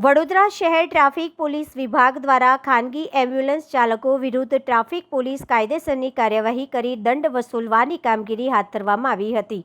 વડોદરા શહેર traffic police વિભાગ દ્વારા ખાનગી એમ્બ્યુલન્સ ચાલકો વિરુદ્ધ ટ્રાફિક પોલીસ કાયદેસરની કાર્યવાહી કરી દંડ વસૂલવાની કામગીરી હાથ ધરવામાં આવી હતી.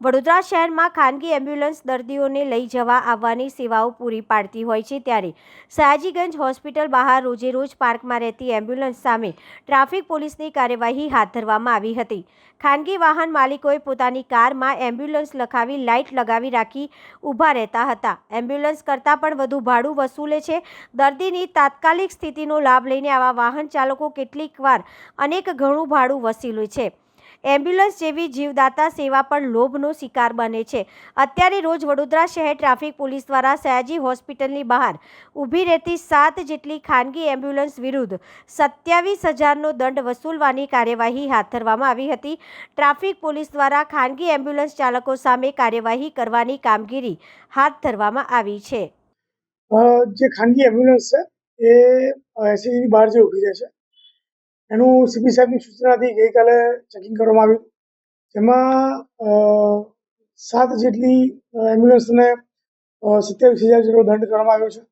વડોદરા શહેરમાં ખાનગી એમ્બ્યુલન્સ દર્દીઓને લઈ જવા આવવાની સેવાઓ પૂરી પાડતી હોય છે, ત્યારે સયાજીગંજ હોસ્પિટલ બહાર રોજેરોજ પાર્કમાં રહેતી એમ્બ્યુલન્સ સામે ટ્રાફિક પોલીસની કાર્યવાહી હાથ ધરવામાં આવી હતી. ખાનગી વાહન માલિકોએ પોતાની કારમાં એમ્બ્યુલન્સ લખાવી લાઇટ લગાવી રાખી ઊભા રહેતા હતા. એમ્બ્યુલન્સ કરતાં પણ વધુ ભાડું વસૂલે છે. દર્દીની તાત્કાલિક સ્થિતિનો લાભ લઈને આવા વાહન ચાલકો કેટલીકવાર અનેક ગણું ભાડું વસૂલે છે. એમ્બ્યુલન્સ જેવી જીવદાતા સેવા પણ લોભનો શિકાર બને છે. અત્યારે રોજ વડોદરા શહેર ટ્રાફિક પોલીસ દ્વારા સયાજી હોસ્પિટલની બહાર ઊભી રહેતી 7 જેટલી ખાનગી એમ્બ્યુલન્સ વિરુદ્ધ 27,000નો દંડ વસૂલવાની કાર્યવાહી હાથ ધરવામાં આવી હતી. ટ્રાફિક પોલીસ દ્વારા ખાનગી એમ્બ્યુલન્સ ચાલકો સામે કાર્યવાહી કરવાની કામગીરી હાથ ધરવામાં આવી છે. જે ખાનગી એમ્બ્યુલન્સ છે એ એસએજીની બહાર જે ઊભી રહે છે એનું સીપી સાહેબની સૂચનાથી ગઈકાલે ચેકિંગ કરવામાં આવ્યું, જેમાં 7 જેટલી એમ્બ્યુલન્સને 27,000 જેટલો દંડ કરવામાં આવ્યો છે.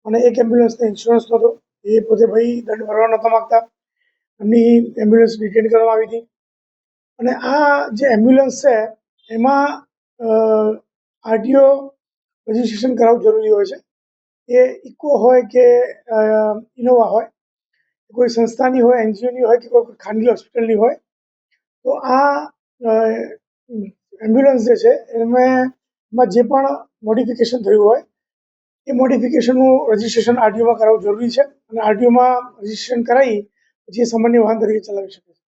અને એક એમ્બ્યુલન્સને ઇન્સ્યોરન્સ નહોતો, એ પોતે ભાઈ દંડ ભરવા નહોતા માગતા, એમની એમ્બ્યુલન્સ ડિટેન કરવામાં આવી હતી. અને આ જે એમ્બ્યુલન્સ છે એમાં આરટીઓ રજિસ્ટ્રેશન કરાવવું જરૂરી હોય છે. એ ઇકો હોય કે ઇનોવા હોય, કોઈ સંસ્થાની હોય, એનજીઓની હોય કે કોઈ ખાનગી હોસ્પિટલની હોય, તો આ એમ્બ્યુલન્સ જે છે એમાં જે પણ મોડિફિકેશન થયું હોય એ મોડિફિકેશનનું રજિસ્ટ્રેશન આરટીઓમાં કરાવવું જરૂરી છે. અને આરટીઓમાં રજિસ્ટ્રેશન કરાવી પછી એ સામાન્ય વાહન તરીકે ચલાવી શકે છે.